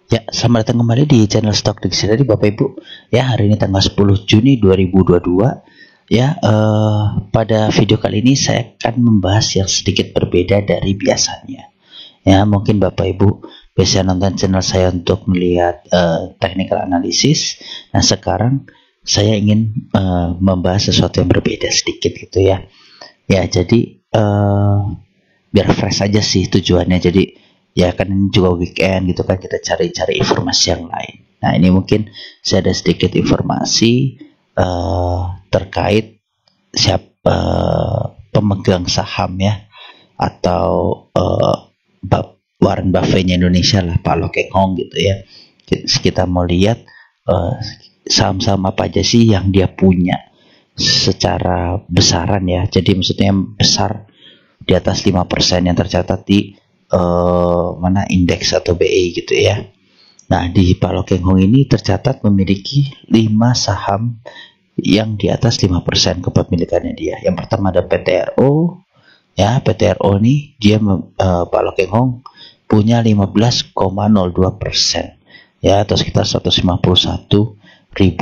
Ya, selamat datang kembali di channel Stock Dictionary Bapak Ibu. Ya, hari ini tanggal 10 Juni 2022. Ya, pada video kali ini saya akan membahas yang sedikit berbeda dari biasanya. Ya, mungkin Bapak Ibu biasa nonton channel saya untuk melihat technical analysis. Nah, sekarang saya ingin membahas sesuatu yang berbeda sedikit gitu ya. Ya, jadi biar fresh aja sih tujuannya. Jadi ya kan ini juga weekend gitu kan, kita cari-cari informasi yang lain. Nah, ini mungkin saya ada sedikit informasi terkait siapa pemegang saham ya, atau Warren Buffett-nya Indonesia lah, Pak Lo Keng Hong gitu ya. Kita mau lihat saham-saham apa aja sih yang dia punya secara besaran ya. Jadi maksudnya besar di atas 5% yang tercatat di mana indeks atau BI gitu ya. Nah, di Pak Lo Keng Hong ini tercatat memiliki 5 saham yang di atas 5% kepemilikannya dia. Yang pertama ada PTRO. Ya, PTRO nih dia Pak Lo Keng Hong punya 15,02%. Ya, atau sekitar 151.000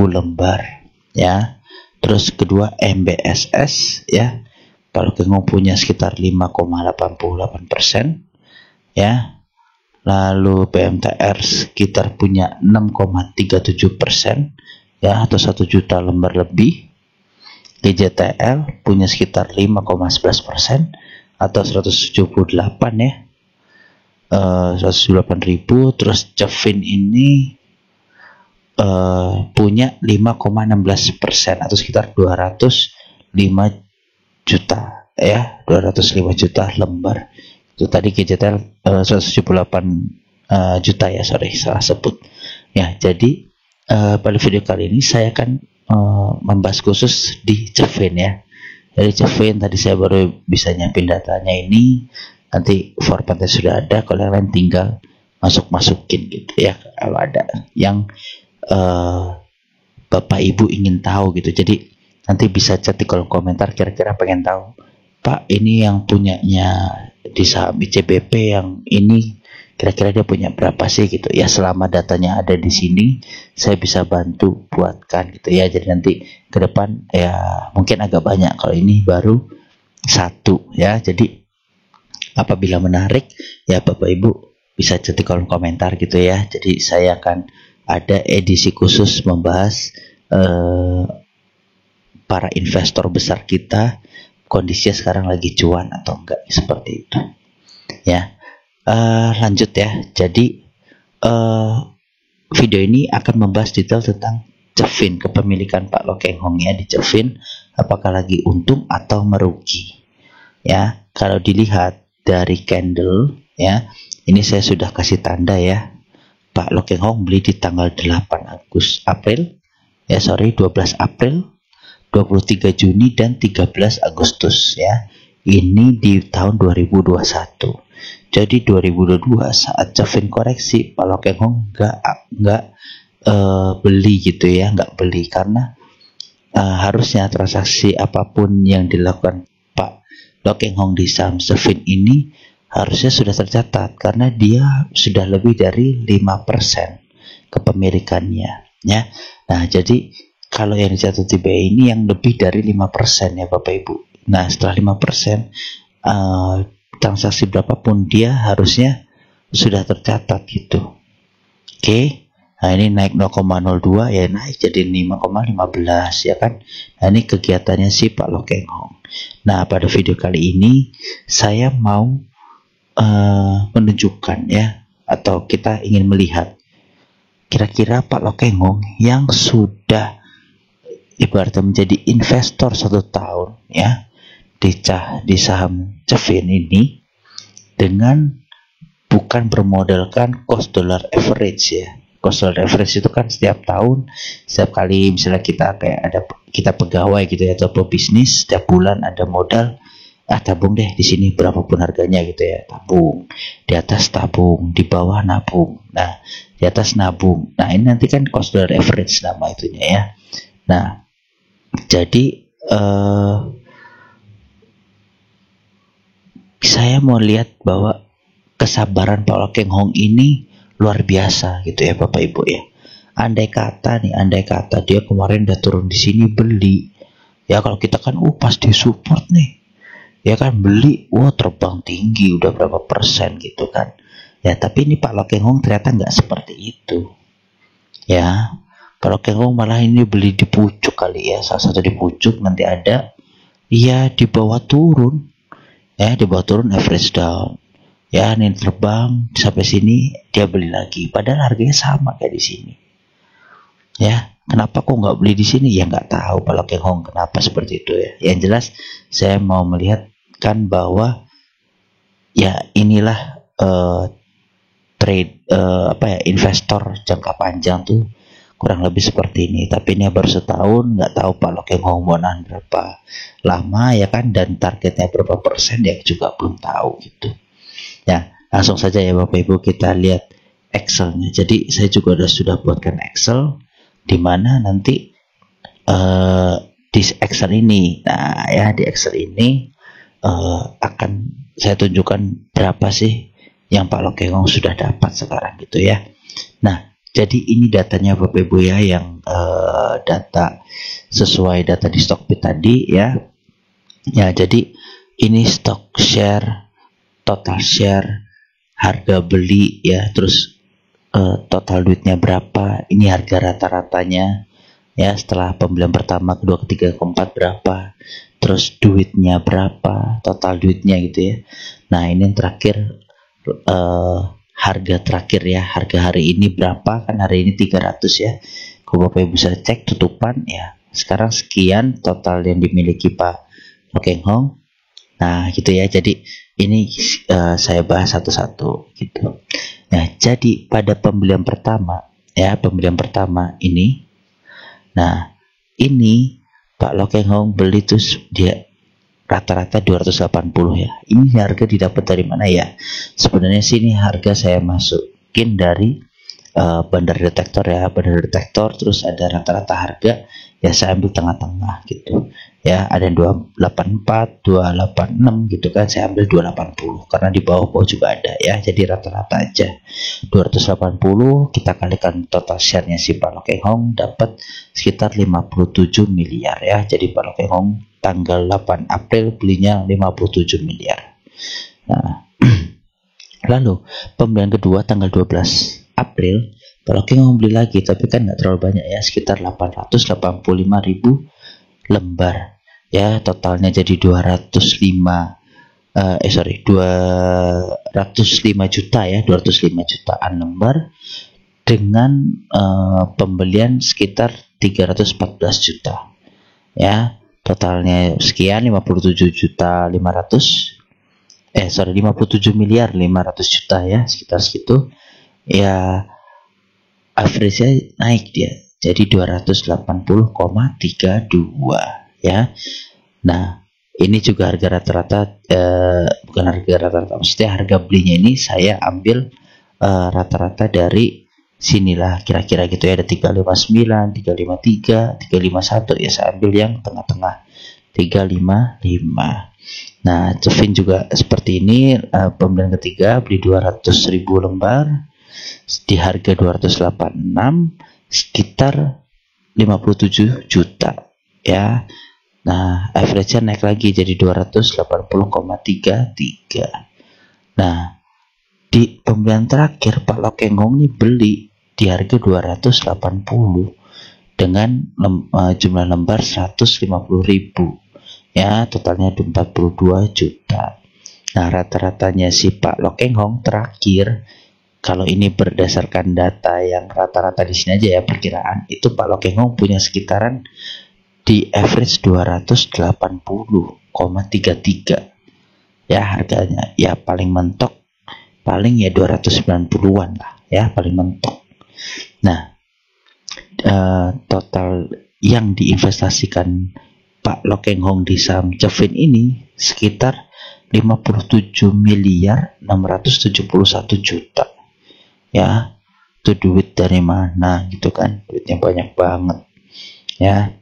lembar ya. Terus kedua MBSS ya. Pak Lo Keng Hong punya sekitar 5,88%. Ya, lalu PMTR sekitar punya 6,37% ya, atau 1 juta lembar lebih. GJTL punya sekitar 5,11% atau 178 ya, 178.000. Terus Cevin ini punya 5,16% atau sekitar 205 juta ya, 205 juta lembar. Itu tadi GJTL 178 juta ya, salah sebut ya. Jadi pada video kali ini saya akan membahas khusus di Cevin ya. Jadi Cevin tadi saya baru bisa nyiapin datanya ini, nanti formatnya sudah ada, kalau yang lain tinggal masukin gitu ya kalau ada yang Bapak Ibu ingin tahu gitu. Jadi nanti bisa chat di kolom komentar, kira-kira pengen tahu, Pak ini yang punyanya di saham ICBP yang ini kira-kira dia punya berapa sih gitu ya. Selama datanya ada di sini, saya bisa bantu buatkan gitu ya. Jadi nanti ke depan ya mungkin agak banyak, kalau ini baru satu ya. Jadi apabila menarik ya Bapak Ibu bisa chat di kolom komentar gitu ya. Jadi saya akan ada edisi khusus membahas para investor besar kita, kondisinya sekarang lagi cuan atau enggak, seperti itu ya. Lanjut ya. Jadi video ini akan membahas detail tentang Cevin, kepemilikan Pak Lo Keng Hong ya di Cevin, apakah lagi untung atau merugi ya. Kalau dilihat dari candle ya, ini saya sudah kasih tanda ya. Pak Lo Keng Hong beli di tanggal 12 April, 23 Juni dan 13 Agustus ya. Ini di tahun 2021. Jadi 2022 saat Cevin koreksi, Pak Lo Keng Hong nggak beli gitu ya, nggak beli karena harusnya transaksi apapun yang dilakukan Pak Lo Keng Hong di saham Cevin ini harusnya sudah tercatat karena dia sudah lebih dari 5% kepemilikannya ya. Nah, jadi kalau yang dicatat di BI ini yang lebih dari 5% ya Bapak Ibu. Nah, setelah 5%, transaksi berapapun dia harusnya sudah tercatat gitu. Oke. Nah, ini naik 0,02 ya, naik jadi 5,15 ya kan. Nah, ini kegiatannya si Pak Lo Keng Hong. Nah, pada video kali ini saya mau menunjukkan ya, atau kita ingin melihat kira-kira Pak Lo Keng Hong yang sudah ibaratnya menjadi investor 1 tahun ya di saham Cevin ini, dengan bukan bermodalkan cost dollar average ya. Cost dollar average itu kan setiap tahun, setiap kali misalnya kita pegawai gitu ya, atau pebisnis, setiap bulan ada modal, tabung deh di sini berapapun harganya gitu ya, tabung di atas, tabung di bawah, nabung, nah di atas nabung. Nah, ini nanti kan cost dollar average nama itunya ya. Nah, jadi saya mau lihat bahwa kesabaran Pak Lo Keng Hong ini luar biasa gitu ya Bapak Ibu ya. Andai kata dia kemarin udah turun di sini beli, ya kalau kita kan pas di support nih, ya kan beli, terbang tinggi udah berapa persen gitu kan. Ya tapi ini Pak Lokeng Hong ternyata nggak seperti itu. Ya, Pak Lokeng Hong malah ini beli di pucuk kali ya, salah satu di pucuk, nanti ada ya di bawah turun. Ya, di bawah turun average down. Ya, ini terbang sampai sini dia beli lagi. Padahal harganya sama kayak di sini. Ya, kenapa kok nggak beli di sini? Ya nggak tahu Pak Lokeng Hong kenapa seperti itu ya. Yang jelas saya mau melihatkan bahwa ya inilah trade investor jangka panjang tuh kurang lebih seperti ini. Tapi ini baru setahun, nggak tahu Pak Lokeng Hong mau nahan berapa lama ya kan, dan targetnya berapa persen ya juga belum tahu gitu. Ya, langsung saja ya Bapak Ibu kita lihat Excelnya. Jadi saya juga sudah buatkan Excel di mana nanti di Excel ini, nah ya di Excel ini akan saya tunjukkan berapa sih yang Pak Lokeng Hong sudah dapat sekarang gitu ya. Nah, jadi ini datanya Bapak Ibu ya, yang data sesuai data di Stockbit tadi ya. Ya, jadi ini stock share, total share, harga beli ya, terus total duitnya berapa, ini harga rata-ratanya ya, setelah pembelian pertama, kedua, ketiga, keempat berapa, terus duitnya berapa, total duitnya gitu ya. Nah, ini yang terakhir harga terakhir ya, harga hari ini berapa, kan hari ini 300 ya. Kalau Bapak Ibu bisa cek tutupan ya, sekarang sekian total yang dimiliki Pak Lokeng Hong. Nah gitu ya, jadi ini saya bahas satu-satu gitu. Nah, jadi pada pembelian pertama ya, pembelian pertama ini, nah ini Pak Lokeng Hong beli terus dia rata-rata 280 ya. Ini harga didapat dari mana ya? Sebenarnya sih ini harga saya masukin dari Bandar Detektor ya, Bandar Detektor, terus ada rata-rata harga ya, saya ambil tengah-tengah gitu ya, ada 284, 286 gitu kan, saya ambil 280 karena di bawah-bawah juga ada ya, jadi rata-rata aja 280, kita kalikan total share-nya si Pak Lokeng Hong dapat sekitar 57 miliar ya. Jadi Pak Lokeng Hong tanggal 8 April belinya 57 miliar. Nah lalu pembelian kedua tanggal 12 April Pak Lokeng Hong beli lagi, tapi kan nggak terlalu banyak ya, sekitar 885.000 lembar ya, totalnya jadi 205 juta ya, 205 jutaan lembar dengan pembelian sekitar 314 juta ya, totalnya sekian 57 miliar 500 juta ya, sekitar segitu ya. Average-nya naik dia jadi 280,32 ya. Nah, ini juga harga rata-rata, bukan harga rata-rata, maksudnya harga belinya ini saya ambil rata-rata dari sinilah kira-kira gitu ya, ada 359, 353, 351 ya, saya ambil yang tengah-tengah 355. Nah, Cevin juga seperti ini, pembelian ketiga beli 200.000 lembar di harga 286, sekitar 57 juta ya. Nah, average-nya naik lagi jadi 280,33. Nah, di pembelian terakhir Pak Lokeng Hong ini beli di harga 280 dengan jumlah lembar 150.000 ya, totalnya 42 juta. Nah, rata-ratanya si Pak Lokeng Hong terakhir, kalau ini berdasarkan data yang rata-rata di sini aja ya, perkiraan itu Pak Lokeng Hong punya sekitaran di average 280,33 ya harganya ya, paling mentok paling ya 290-an lah ya, paling mentok. Nah, total yang diinvestasikan Pak Lokeng Hong di saham Cevin ini sekitar 57 miliar 671 juta ya. Itu duit dari mana gitu kan, duitnya banyak banget ya.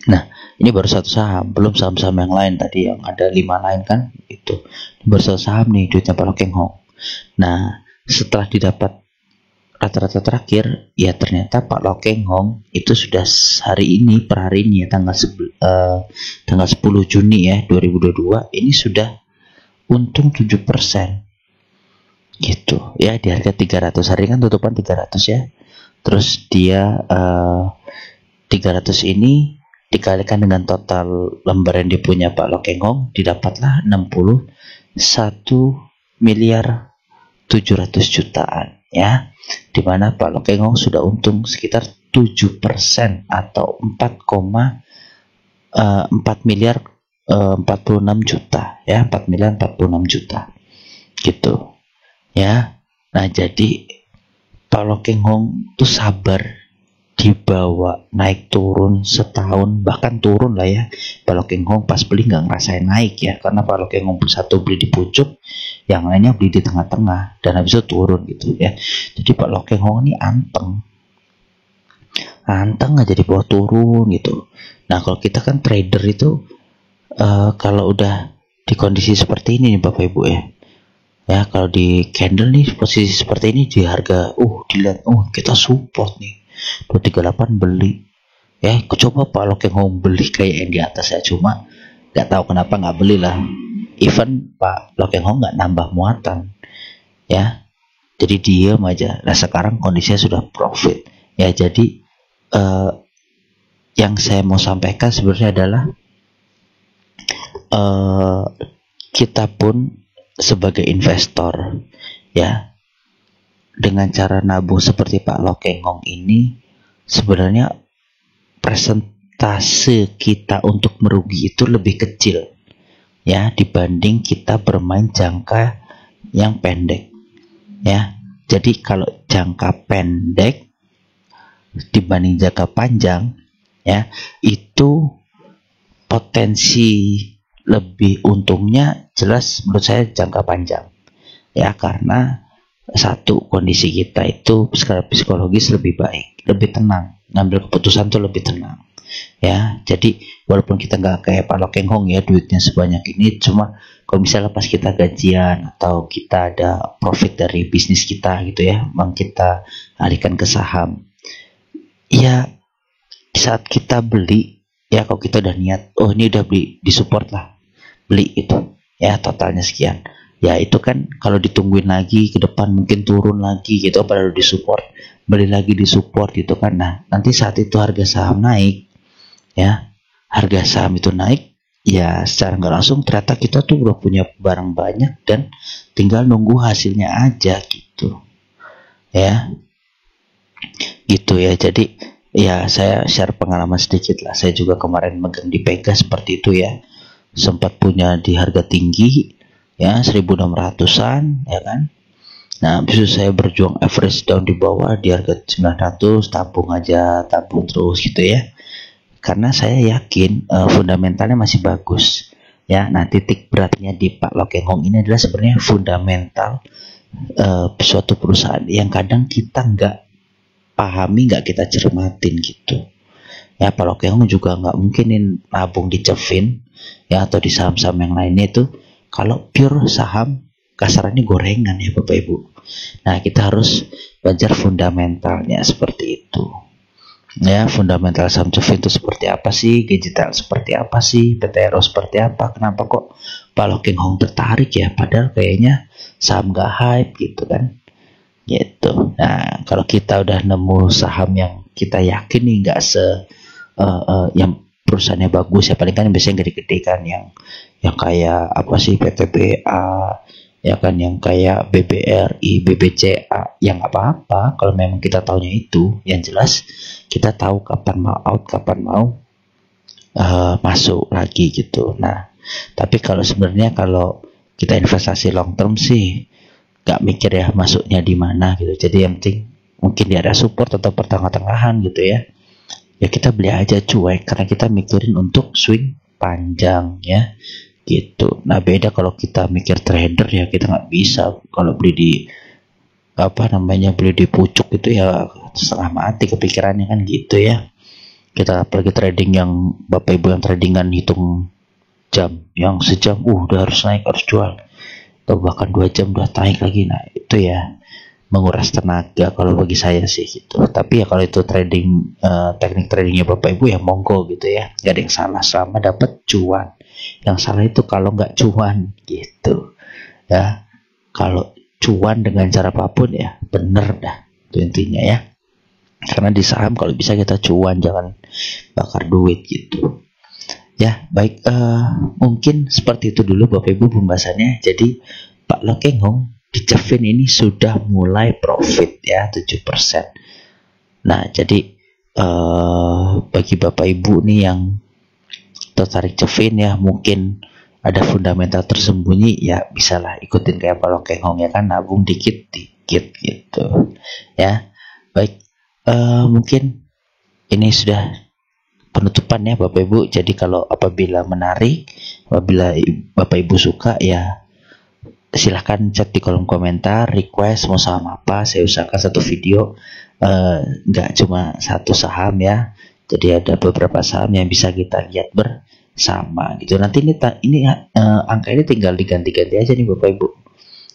Nah, ini baru satu saham, belum saham-saham yang lain tadi yang ada 5 lain kan itu. Ini baru satu saham nih duitnya Pak Lokeng Hong. Nah, setelah didapat rata-rata terakhir ya ternyata Pak Lokeng Hong itu sudah hari ini per hari ini ya tanggal 10 Juni ya 2022 ini sudah untung 7% gitu ya, di harga 300. Hari kan tutupan 300 ya, terus dia 300 ini dikalikan dengan total lembar yang dipunya Pak Lokeng Hong, didapatlah 61 miliar 700 jutaan ya, dimana Pak Lokeng Hong sudah untung sekitar 7% atau 4 miliar 46 juta ya, 4 miliar 46 juta gitu ya. Nah jadi Pak Lokeng Hong tuh sabar, dibawa naik turun setahun, bahkan turun lah ya. Pak Lokeng Hong pas beli nggak ngerasain naik ya, karena Pak Lokeng Hong satu beli di pucuk, yang lainnya beli di tengah-tengah, dan habis itu turun gitu ya. Jadi Pak Lokeng Hong ini anteng aja di bawah turun gitu. Nah kalau kita kan trader itu kalau udah di kondisi seperti ini nih Bapak Ibu ya, kalau di candle nih posisi seperti ini di harga dilihat kita support nih 238 beli ya, coba Pak Lokeng Hong beli kayak yang di atas ya, cuma nggak tahu kenapa nggak beli lah, even Pak Lokeng Hong nggak nambah muatan ya, jadi diem aja. Nah sekarang kondisinya sudah profit ya. Jadi yang saya mau sampaikan sebenarnya adalah kita pun sebagai investor ya, dengan cara nabung seperti Pak Lokeng Hong ini, sebenarnya persentase kita untuk merugi itu lebih kecil ya dibanding kita bermain jangka yang pendek ya. Jadi kalau jangka pendek dibanding jangka panjang ya, itu potensi lebih untungnya jelas menurut saya jangka panjang ya, karena satu, kondisi kita itu secara psikologis lebih baik, lebih tenang, ngambil keputusan tuh lebih tenang ya. Jadi walaupun kita nggak kayak Pak Lokeng Hong ya duitnya sebanyak ini, cuma kalau misalnya pas kita gajian atau kita ada profit dari bisnis kita gitu ya, memang kita alihkan ke saham ya, di saat kita beli ya, kalau kita udah niat ini udah beli, disupport lah, beli itu ya totalnya sekian ya, itu kan kalau ditungguin lagi ke depan mungkin turun lagi gitu, baru disupport, beli lagi disupport gitu kan. Nah nanti saat itu harga saham naik ya, harga saham itu naik ya, secara nggak langsung ternyata kita tuh udah punya barang banyak dan tinggal nunggu hasilnya aja gitu ya, gitu ya. Jadi ya saya share pengalaman sedikit lah, saya juga kemarin megang di Pegas seperti itu ya, sempat punya di harga tinggi ya 1600-an ya kan. Nah habis itu saya berjuang average down di bawah di harga 900, tabung terus gitu ya, karena saya yakin fundamentalnya masih bagus ya. Nah titik beratnya di Pak Lokeng Hong ini adalah sebenarnya fundamental suatu perusahaan yang kadang kita nggak pahami, nggak kita cermatin gitu ya. Pak Lokeng Hong juga nggak mungkinin nabung di Cevin ya atau di saham-saham yang lainnya itu kalau pure saham, kasarannya gorengan ya Bapak Ibu. Nah kita harus belajar fundamentalnya seperti itu ya. Fundamental saham Cevin itu seperti apa sih, Digital seperti apa sih, PTRO seperti apa, kenapa kok Pak Lokeng Hong tertarik ya, padahal kayaknya saham gak hype gitu kan gitu. Nah kalau kita udah nemu saham yang kita yakin nih nggak yang perusahaannya bagus ya, paling kan biasanya gede-gede kan, yang kayak apa sih PTBA ya kan, yang kayak BBRI, BBCA, yang apa-apa kalau memang kita taunya itu, yang jelas kita tahu kapan mau out, kapan mau masuk lagi gitu. Nah tapi kalau sebenarnya kalau kita investasi long term sih gak mikir ya masuknya di mana gitu. Jadi yang penting mungkin di area support atau pertengah-tengahan gitu ya, ya kita beli aja cuek, karena kita mikirin untuk swing panjang ya gitu. Nah beda kalau kita mikir trader ya, kita nggak bisa kalau beli di beli di pucuk itu ya setengah mati kepikirannya kan gitu ya. Kita apalagi trading yang Bapak Ibu yang tradingan hitung jam, yang sejam udah harus naik, harus jual, atau bahkan 2 jam udah naik lagi. Nah itu ya menguras tenaga kalau bagi saya sih gitu. Tapi ya kalau itu trading, teknik tradingnya Bapak Ibu ya monggo gitu ya, nggak ada yang salah selama dapat cuan. Yang salah itu kalau nggak cuan gitu ya. Kalau cuan dengan cara apapun ya bener dah, itu intinya ya. Karena di saham kalau bisa kita cuan, jangan bakar duit gitu ya. Baik, mungkin seperti itu dulu Bapak Ibu pembahasannya. Jadi Pak Lokeng Hong di Cevin ini sudah mulai profit ya 7%. Nah jadi bagi Bapak Ibu nih yang tertarik Cevin ya, mungkin ada fundamental tersembunyi ya, bisalah ikutin kayak Pak Lokeng Hong ya kan, nabung dikit-dikit gitu ya. Baik, mungkin ini sudah penutupan ya Bapak Ibu. Jadi kalau apabila menarik, apabila Bapak Ibu suka ya silahkan chat di kolom komentar, request mau saham apa, saya usahakan satu video, nggak cuma satu saham ya. Jadi ada beberapa saham yang bisa kita lihat bersama gitu. Nanti ini angka ini tinggal diganti-ganti aja nih Bapak Ibu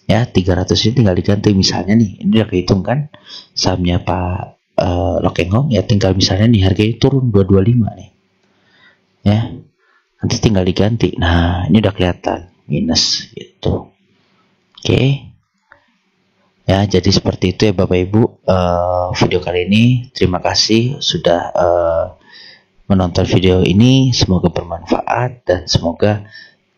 ya. 300 ini tinggal diganti, misalnya nih ini udah kehitung kan sahamnya Pak Lokeng Hong ya, tinggal misalnya nih harganya turun 225 nih ya, nanti tinggal diganti. Nah ini udah kelihatan minus gitu. Oke ya, jadi seperti itu ya Bapak Ibu video kali ini. Terima kasih sudah menonton video ini, semoga bermanfaat dan semoga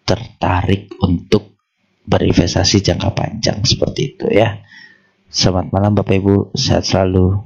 tertarik untuk berinvestasi jangka panjang seperti itu ya. Selamat malam Bapak Ibu, sehat selalu.